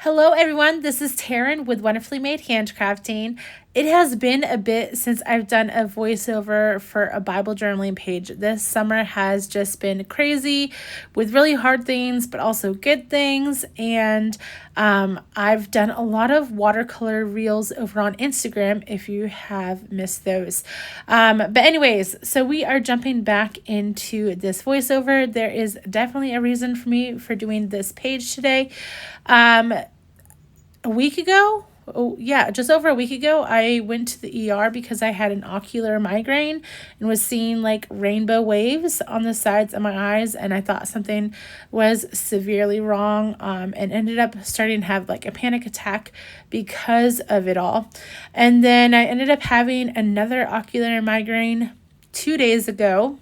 Hello, everyone. This is Taryn with Wonderfully Made Handcrafting. It has been a bit since I've done a voiceover for a Bible journaling page. This summer has just been crazy with really hard things, but also good things. And I've done a lot of watercolor reels over on Instagram if you have missed those. But anyways, so we are jumping back into this voiceover. There is definitely a reason for me for doing this page today. A week ago, just over a week ago, I went to the ER because I had an ocular migraine and was seeing like rainbow waves on the sides of my eyes, and I thought something was severely wrong, and ended up starting to have like a panic attack because of it all. And then I ended up having another ocular migraine 2 days ago.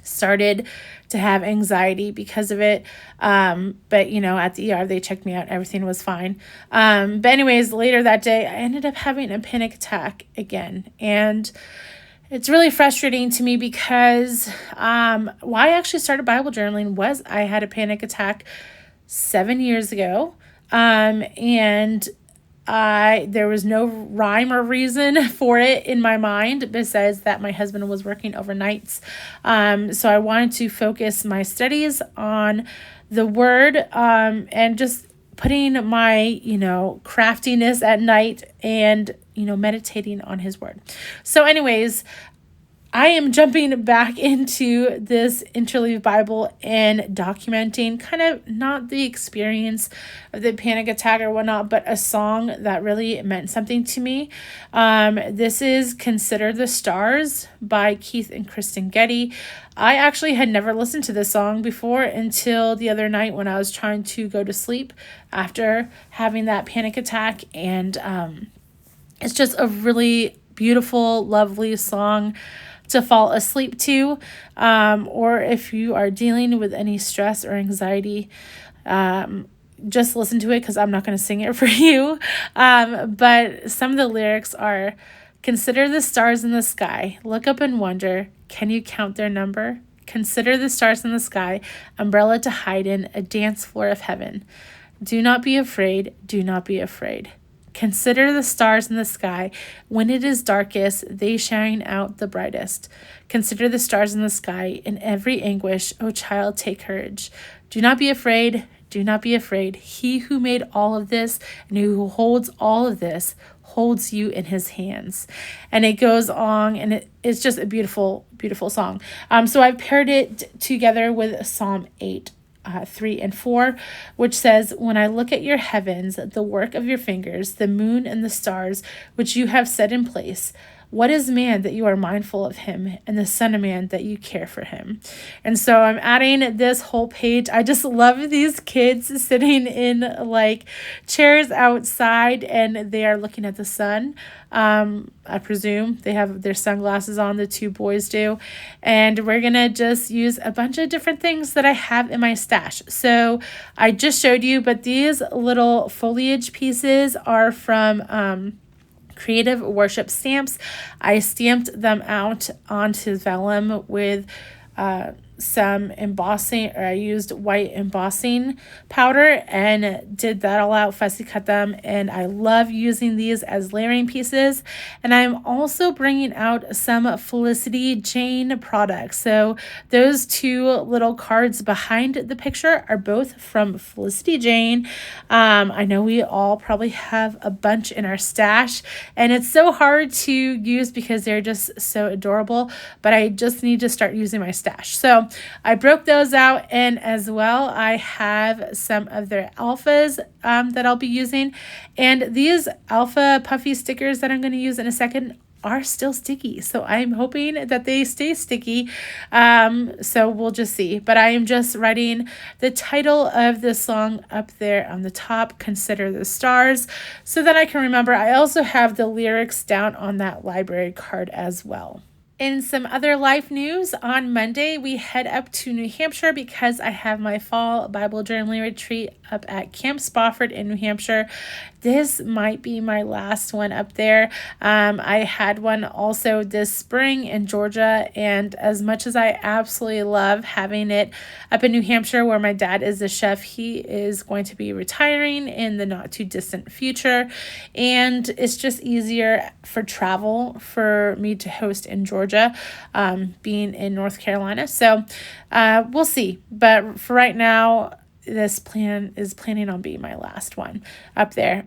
Started to have anxiety because of it. But at the ER, they checked me out. Everything was fine. But anyways, later that day, I ended up having a panic attack again. And it's really frustrating to me because why I actually started Bible journaling was I had a panic attack 7 years ago. And there was no rhyme or reason for it in my mind besides that my husband was working overnights. So I wanted to focus my studies on the word, and just putting my, craftiness at night and, meditating on his word. So anyways, I am jumping back into this Interleave Bible and documenting kind of not the experience of the panic attack or whatnot, but a song that really meant something to me. This is Consider the Stars by Keith and Kristen Getty. I actually had never listened to this song before until the other night when I was trying to go to sleep after having that panic attack. And it's just a really beautiful, lovely song to fall asleep to, or if you are dealing with any stress or anxiety, just listen to it because I'm not going to sing it for you. But some of the lyrics are, consider the stars in the sky, look up and wonder, can you count their number? Consider the stars in the sky, umbrella to hide in, a dance floor of heaven. Do not be afraid, do not be afraid. Consider the stars in the sky. When it is darkest, they shine out the brightest. Consider the stars in the sky. In every anguish, O child, take courage. Do not be afraid. Do not be afraid. He who made all of this and who holds all of this holds you in his hands. And it goes on, and it's just a beautiful, beautiful song. So I've paired it together with Psalm 8. 3 and 4, which says, when I look at your heavens, the work of your fingers, the moon and the stars, which you have set in place, what is man that you are mindful of him, and the son of man that you care for him? And so I'm adding this whole page. I just love these kids sitting in like chairs outside, and they are looking at the sun. I presume they have their sunglasses on, the two boys do. And we're going to just use a bunch of different things that I have in my stash. So I just showed you, but these little foliage pieces are from Creative Worship stamps. I stamped them out onto vellum with some embossing, or I used white embossing powder and did that all out, fussy cut them. And I love using these as layering pieces. And I'm also bringing out some Felicity Jane products. So those two little cards behind the picture are both from Felicity Jane. I know we all probably have a bunch in our stash, and it's so hard to use because they're just so adorable, but I just need to start using my stash. So I broke those out, and as well I have some of their alphas that I'll be using, and these alpha puffy stickers that I'm going to use in a second are still sticky, so I'm hoping that they stay sticky. So we'll just see. But I am just writing the title of the song up there on the top, Consider the Stars, so that I can remember. I also have the lyrics down on that library card as well. In some other life news, on Monday, we head up to New Hampshire because I have my fall Bible journaling retreat up at Camp Spofford in New Hampshire. this might be my last one up there. I had one also this spring in Georgia, and as much as I absolutely love having it up in New Hampshire where my dad is a chef, he is going to be retiring in the not too distant future, and it's just easier for travel for me to host in Georgia, being in North Carolina. So we'll see, but for right now, this planning on being my last one up there.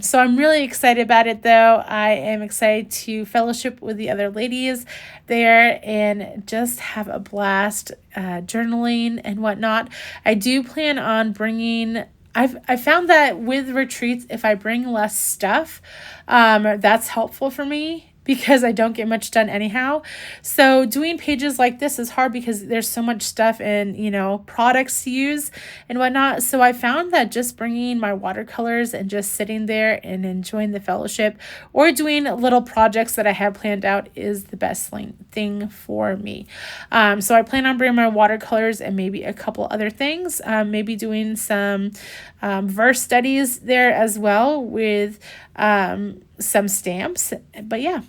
So I'm really excited about it though. I am excited to fellowship with the other ladies there and just have a blast journaling and whatnot. I do plan on bringing I found that with retreats, if I bring less stuff, that's helpful for me because I don't get much done anyhow. So doing pages like this is hard because there's so much stuff and, products to use and whatnot. So I found that just bringing my watercolors and just sitting there and enjoying the fellowship or doing little projects that I have planned out is the best thing for me. So I plan on bringing my watercolors and maybe a couple other things, maybe doing some verse studies there as well with some stamps. But yeah,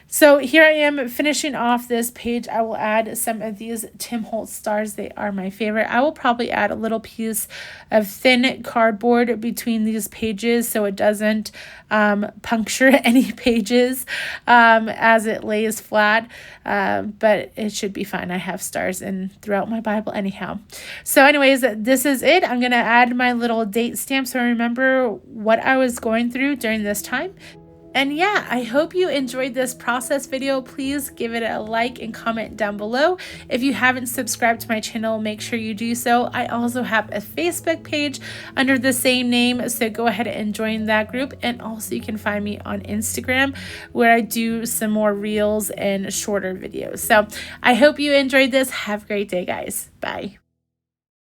so here I am finishing off this page. I will add some of these Tim Holtz stars. They are my favorite. I will probably add a little piece of thin cardboard between these pages so it doesn't puncture any pages as it lays flat, but it should be fine. I have stars in throughout my Bible anyhow. So anyways, this is it. I'm going to add my little date stamp so I remember what I was going through during this time. And yeah, I hope you enjoyed this process video. Please give it a like and comment down below. If you haven't subscribed to my channel, make sure you do so. I also have a Facebook page under the same name, so go ahead and join that group. And also you can find me on Instagram where I do some more reels and shorter videos. So I hope you enjoyed this. Have a great day, guys. Bye.